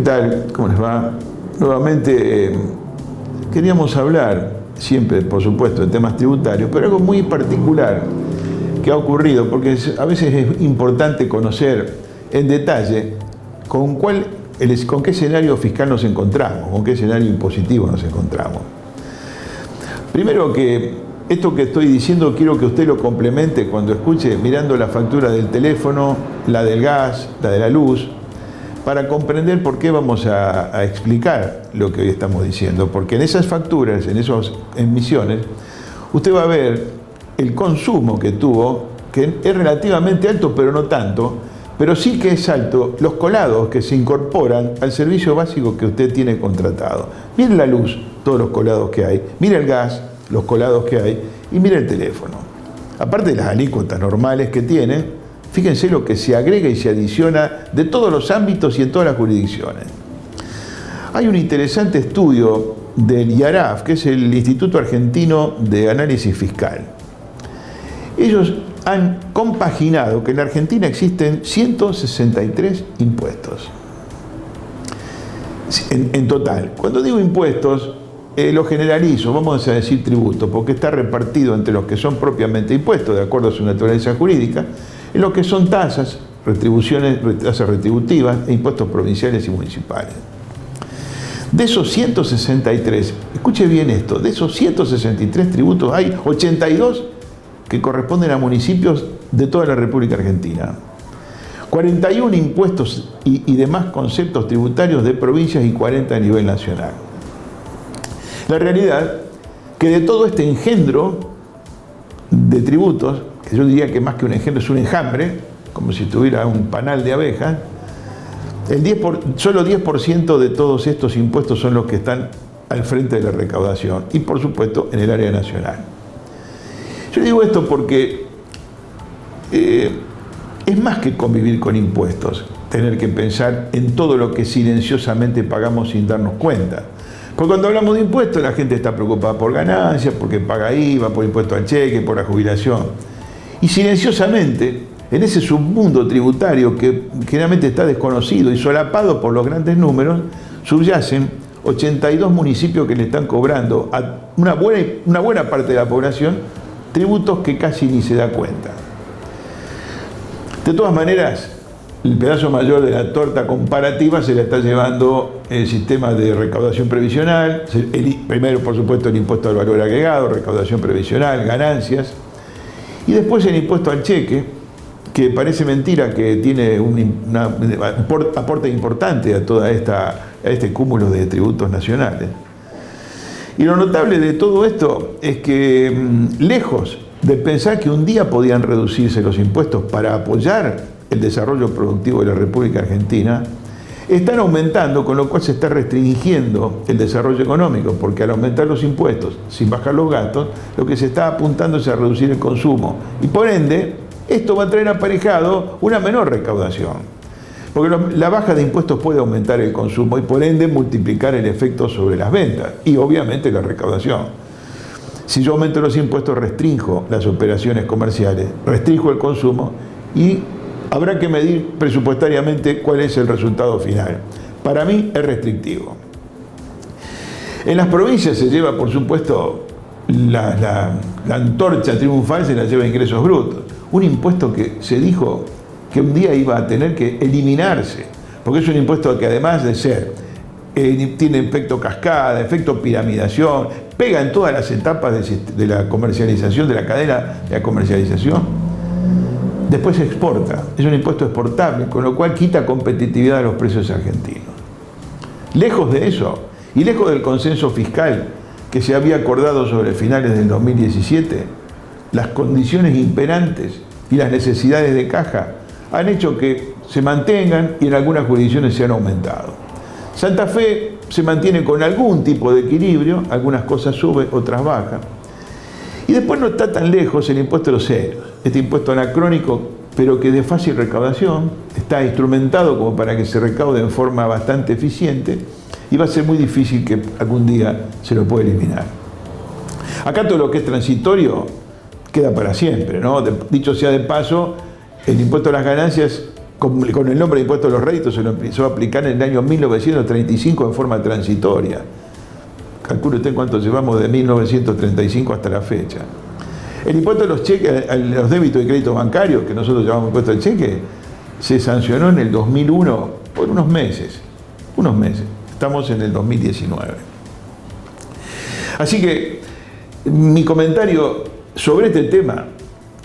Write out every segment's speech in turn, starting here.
tal? ¿Cómo les va? Nuevamente queríamos hablar, siempre por supuesto, de temas tributarios, pero algo muy particular que ha ocurrido, porque a veces es importante conocer en detalle con qué escenario fiscal nos encontramos, con qué escenario impositivo nos encontramos. Primero que esto que estoy diciendo quiero que usted lo complemente cuando escuche mirando la factura del teléfono, la del gas, la de la luz, para comprender por qué vamos a explicar lo que hoy estamos diciendo. Porque en esas facturas, en esas emisiones, usted va a ver el consumo que tuvo, que es relativamente alto, pero no tanto, pero sí que es alto los colados que se incorporan al servicio básico que usted tiene contratado. Mire la luz, todos los colados que hay, mire el gas, los colados que hay, y mire el teléfono. Aparte de las alícuotas normales que tiene, fíjense lo que se agrega y se adiciona de todos los ámbitos y en todas las jurisdicciones. Hay un interesante estudio del IARAF, que es el Instituto Argentino de Análisis Fiscal. Ellos han compaginado que en la Argentina existen 163 impuestos. En total. Cuando digo impuestos, lo generalizo, vamos a decir tributo, porque está repartido entre los que son propiamente impuestos, de acuerdo a su naturaleza jurídica, en lo que son tasas, retribuciones, tasas retributivas e impuestos provinciales y municipales. De esos 163, escuche bien esto, de esos 163 tributos hay 82 que corresponden a municipios de toda la República Argentina. 41 impuestos y demás conceptos tributarios de provincias y 40 a nivel nacional. La realidad que de todo este engendro de tributos, que yo diría que más que un engendro es un enjambre, como si tuviera un panal de abejas, solo 10% de todos estos impuestos son los que están al frente de la recaudación y por supuesto en el área nacional. Yo digo esto porque es más que convivir con impuestos, tener que pensar en todo lo que silenciosamente pagamos sin darnos cuenta. Porque cuando hablamos de impuestos la gente está preocupada por ganancias, porque paga IVA, por impuesto al cheque, por la jubilación. Y silenciosamente, en ese submundo tributario que generalmente está desconocido y solapado por los grandes números, subyacen 82 municipios que le están cobrando a una buena parte de la población tributos que casi ni se da cuenta. De todas maneras, el pedazo mayor de la torta comparativa se la está llevando el sistema de recaudación previsional, primero por supuesto el impuesto al valor agregado, recaudación previsional, ganancias, y después el impuesto al cheque, que parece mentira que tiene un aporte importante a toda este cúmulo de tributos nacionales. Y lo notable de todo esto es que, lejos de pensar que un día podían reducirse los impuestos para apoyar el desarrollo productivo de la República Argentina, están aumentando, con lo cual se está restringiendo el desarrollo económico, porque al aumentar los impuestos, sin bajar los gastos, lo que se está apuntando es a reducir el consumo. Y por ende, esto va a traer aparejado una menor recaudación. Porque la baja de impuestos puede aumentar el consumo y por ende multiplicar el efecto sobre las ventas y obviamente la recaudación. Si yo aumento los impuestos, restringo las operaciones comerciales, restringo el consumo y habrá que medir presupuestariamente cuál es el resultado final. Para mí es restrictivo. En las provincias se lleva, por supuesto, la antorcha triunfal se la lleva a ingresos brutos. Un impuesto que se dijo que un día iba a tener que eliminarse, porque es un impuesto que además de ser, tiene efecto cascada, efecto piramidación, pega en todas las etapas de la comercialización, de la cadena de la comercialización. Después se exporta, es un impuesto exportable, con lo cual quita competitividad a los precios argentinos. Lejos de eso, y lejos del consenso fiscal que se había acordado sobre finales del 2017, las condiciones imperantes y las necesidades de caja han hecho que se mantengan y en algunas jurisdicciones se han aumentado. Santa Fe se mantiene con algún tipo de equilibrio, algunas cosas suben, otras bajan. Y después no está tan lejos el impuesto de los ceros, este impuesto anacrónico, pero que de fácil recaudación, está instrumentado como para que se recaude en forma bastante eficiente y va a ser muy difícil que algún día se lo pueda eliminar. Acá todo lo que es transitorio queda para siempre, ¿no? Dicho sea de paso, el impuesto a las ganancias con el nombre de impuesto a los réditos, se lo empezó a aplicar en el año 1935 en forma transitoria. Calcule usted cuánto llevamos de 1935 hasta la fecha. El impuesto a los cheques, a los débitos de crédito bancario, que nosotros llamamos impuesto al cheque, se sancionó en el 2001 por unos meses. Estamos en el 2019. Así que mi comentario sobre este tema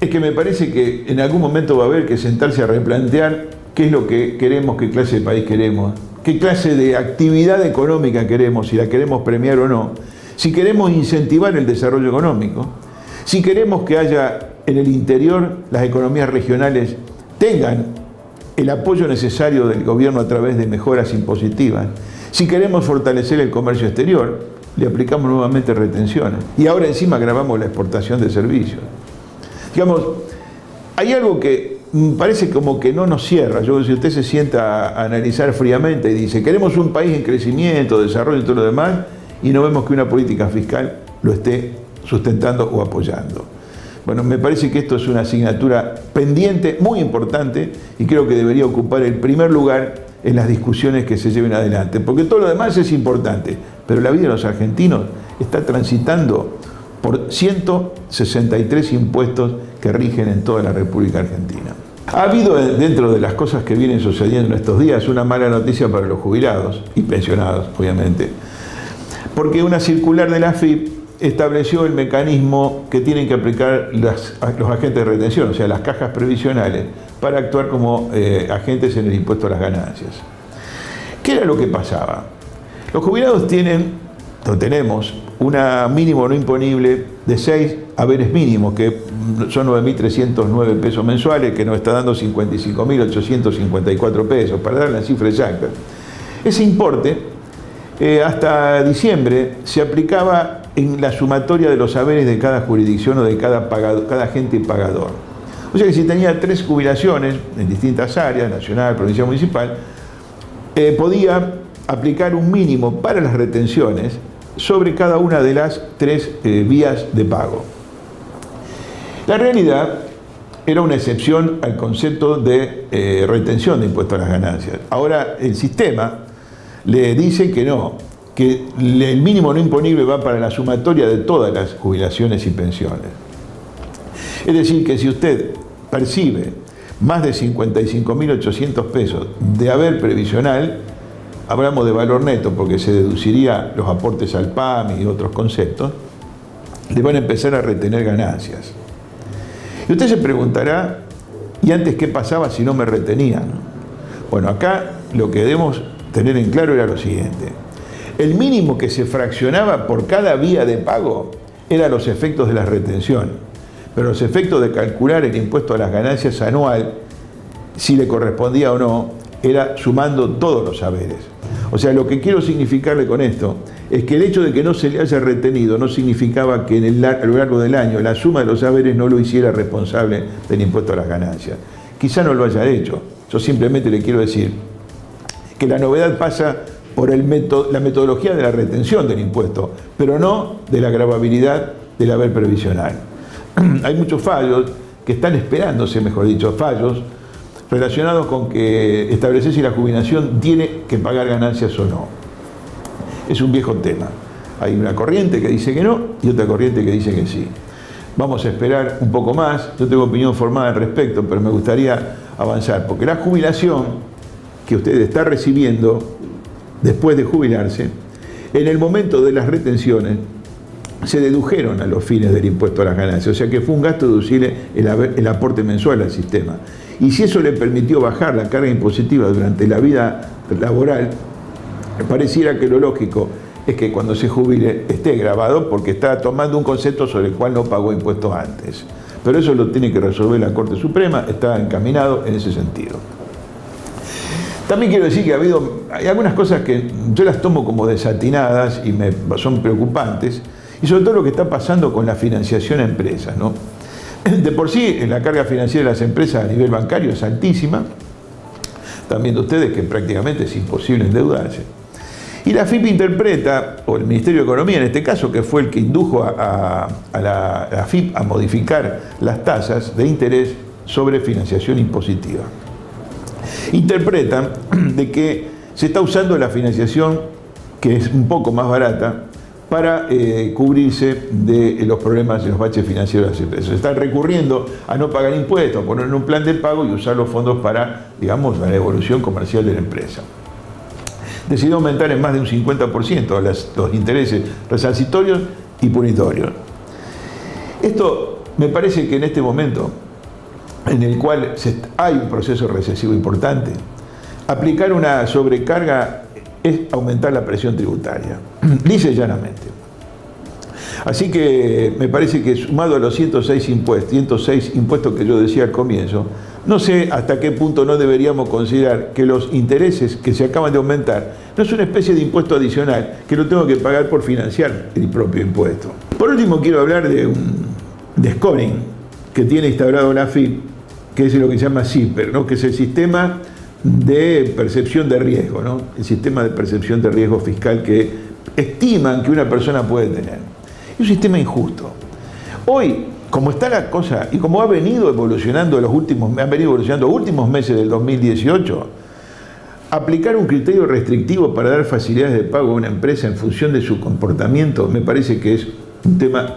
es que me parece que en algún momento va a haber que sentarse a replantear qué es lo que queremos, qué clase de país queremos, qué clase de actividad económica queremos, si la queremos premiar o no, si queremos incentivar el desarrollo económico, si queremos que haya en el interior las economías regionales tengan el apoyo necesario del gobierno a través de mejoras impositivas, si queremos fortalecer el comercio exterior, le aplicamos nuevamente retenciones y ahora encima agravamos la exportación de servicios. Digamos, hay algo que parece como que no nos cierra. Si usted se sienta a analizar fríamente y dice, queremos un país en crecimiento, desarrollo y todo lo demás, y no vemos que una política fiscal lo esté sustentando o apoyando. Bueno, me parece que esto es una asignatura pendiente, muy importante, y creo que debería ocupar el primer lugar en las discusiones que se lleven adelante, porque todo lo demás es importante, pero la vida de los argentinos está transitando por 163 impuestos que rigen en toda la República Argentina. Ha habido dentro de las cosas que vienen sucediendo en estos días una mala noticia para los jubilados y pensionados, obviamente, porque una circular de la AFIP estableció el mecanismo que tienen que aplicar los agentes de retención, o sea, las cajas previsionales, para actuar como agentes en el impuesto a las ganancias. ¿Qué era lo que pasaba? Los jubilados tenemos un mínimo no imponible de 6 haberes mínimos, que son 9.309 pesos mensuales, que nos está dando 55.854 pesos, para dar la cifra exacta. Ese importe, hasta diciembre, se aplicaba en la sumatoria de los haberes de cada jurisdicción o de cada agente pagador. O sea que si tenía 3 jubilaciones en distintas áreas, nacional, provincial, municipal, podía aplicar un mínimo para las retenciones sobre cada una de las 3 vías de pago. La realidad era una excepción al concepto de retención de impuestos a las ganancias. Ahora el sistema le dice que no, que el mínimo no imponible va para la sumatoria de todas las jubilaciones y pensiones. Es decir, que si usted percibe más de 55.800 pesos de haber previsional, hablamos de valor neto porque se deduciría los aportes al PAMI y otros conceptos, le van a empezar a retener ganancias. Y usted se preguntará, ¿y antes qué pasaba si no me retenían? Bueno, acá lo que debemos tener en claro era lo siguiente. El mínimo que se fraccionaba por cada vía de pago eran los efectos de la retención, pero los efectos de calcular el impuesto a las ganancias anual, si le correspondía o no, era sumando todos los haberes. O sea, lo que quiero significarle con esto es que el hecho de que no se le haya retenido no significaba que a lo largo del año la suma de los haberes no lo hiciera responsable del impuesto a las ganancias. Quizá no lo haya hecho. Yo simplemente le quiero decir que la novedad pasa por la metodología de la retención del impuesto, pero no de la gravabilidad del haber previsional. Hay muchos fallos que están esperándose, mejor dicho, fallos relacionados con que establecer si la jubilación tiene que pagar ganancias o no. Es un viejo tema. Hay una corriente que dice que no y otra corriente que dice que sí. Vamos a esperar un poco más. Yo tengo opinión formada al respecto, pero me gustaría avanzar, porque la jubilación que usted está recibiendo después de jubilarse, en el momento de las retenciones, se dedujeron a los fines del impuesto a las ganancias, o sea que fue un gasto deducible el aporte mensual al sistema. Y si eso le permitió bajar la carga impositiva durante la vida laboral, pareciera que lo lógico es que cuando se jubile esté grabado porque está tomando un concepto sobre el cual no pagó impuestos antes. Pero eso lo tiene que resolver la Corte Suprema, está encaminado en ese sentido. También quiero decir que hay algunas cosas que yo las tomo como desatinadas y son preocupantes, y sobre todo lo que está pasando con la financiación a empresas, ¿no? De por sí, la carga financiera de las empresas a nivel bancario es altísima. Están viendo ustedes que prácticamente es imposible endeudarse. Y la AFIP interpreta, o el Ministerio de Economía en este caso, que fue el que indujo a la AFIP a modificar las tasas de interés sobre financiación impositiva. Interpretan de que se está usando la financiación, que es un poco más barata, para cubrirse de los problemas de los baches financieros de las empresas. Están recurriendo a no pagar impuestos, a poner un plan de pago y usar los fondos para, digamos, la evolución comercial de la empresa. Decidió aumentar en más de un 50% los intereses resarcitorios y punitorios. Esto me parece que en este momento, en el cual hay un proceso recesivo importante, aplicar una sobrecarga es aumentar la presión tributaria, lisa y llanamente. Así que me parece que sumado a los 106 impuestos que yo decía al comienzo, no sé hasta qué punto no deberíamos considerar que los intereses que se acaban de aumentar no es una especie de impuesto adicional que lo tengo que pagar por financiar el propio impuesto. Por último, quiero hablar de scoring que tiene instaurado la AFIP, que es lo que se llama SIPER, ¿no? Que es el sistema de percepción de riesgo, ¿no? El sistema de percepción de riesgo fiscal que estiman que una persona puede tener. Es un sistema injusto. Hoy, como está la cosa y como ha venido evolucionando los últimos meses del 2018, aplicar un criterio restrictivo para dar facilidades de pago a una empresa en función de su comportamiento me parece que es un tema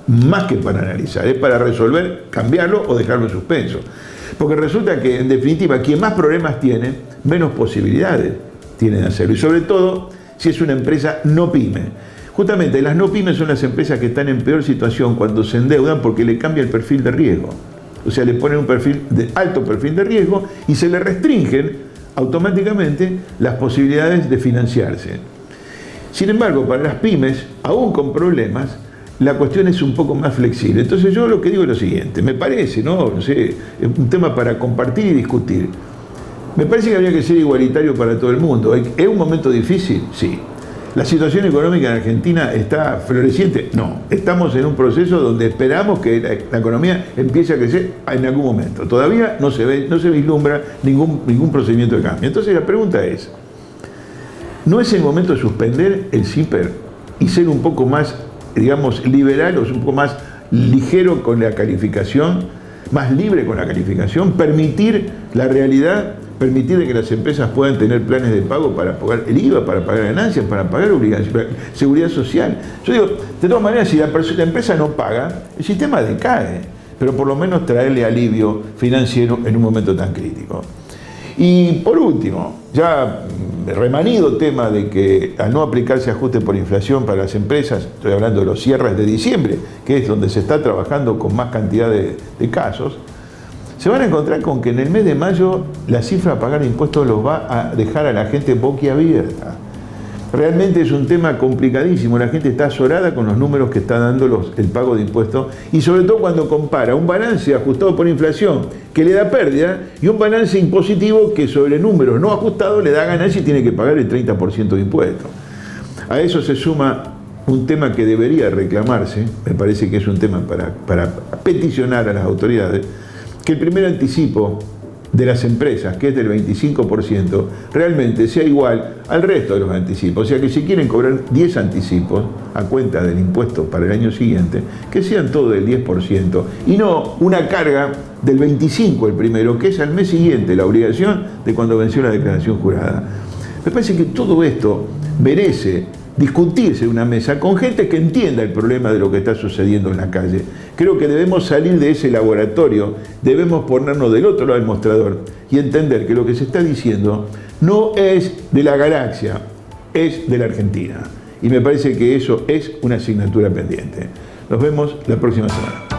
más que para analizar, es para resolver, cambiarlo o dejarlo en suspenso. Porque resulta que, en definitiva, quien más problemas tiene, menos posibilidades tiene de hacerlo. Y sobre todo, si es una empresa no pyme. Justamente, las no pymes son las empresas que están en peor situación cuando se endeudan porque le cambia el perfil de riesgo. O sea, le ponen un alto perfil de riesgo y se le restringen automáticamente las posibilidades de financiarse. Sin embargo, para las pymes, aún con problemas, la cuestión es un poco más flexible. Entonces yo lo que digo es lo siguiente, me parece, no sé, es un tema para compartir y discutir. Me parece que habría que ser igualitario para todo el mundo. ¿Es un momento difícil? Sí. ¿La situación económica en Argentina está floreciente? No. Estamos en un proceso donde esperamos que la economía empiece a crecer en algún momento. Todavía no se vislumbra ningún procedimiento de cambio. Entonces la pregunta es, ¿no es el momento de suspender el SIPER y ser un poco más, digamos, liberal o un poco más ligero con la calificación, más libre con la calificación, permitir la realidad, permitir que las empresas puedan tener planes de pago para pagar el IVA, para pagar ganancias, para pagar obligaciones, seguridad social? Yo digo, de todas maneras, si la empresa no paga, el sistema decae, pero por lo menos traerle alivio financiero en un momento tan crítico. Y por último, ya remanido tema de que al no aplicarse ajuste por inflación para las empresas, estoy hablando de los cierres de diciembre, que es donde se está trabajando con más cantidad de casos, se van a encontrar con que en el mes de mayo la cifra a pagar impuestos los va a dejar a la gente boquiabierta. Realmente es un tema complicadísimo, la gente está azorada con los números que está dando el pago de impuestos y sobre todo cuando compara un balance ajustado por inflación que le da pérdida y un balance impositivo que sobre números no ajustados le da ganancia y tiene que pagar el 30% de impuestos. A eso se suma un tema que debería reclamarse, me parece que es un tema para peticionar a las autoridades, que el primer anticipo de las empresas, que es del 25%, realmente sea igual al resto de los anticipos. O sea que si quieren cobrar 10 anticipos a cuenta del impuesto para el año siguiente, que sean todo del 10% y no una carga del 25% el primero, que es al mes siguiente la obligación de cuando venció la declaración jurada. Me parece que todo esto merece discutirse en una mesa con gente que entienda el problema de lo que está sucediendo en la calle. Creo que debemos salir de ese laboratorio, debemos ponernos del otro lado del mostrador y entender que lo que se está diciendo no es de la galaxia, es de la Argentina. Y me parece que eso es una asignatura pendiente. Nos vemos la próxima semana.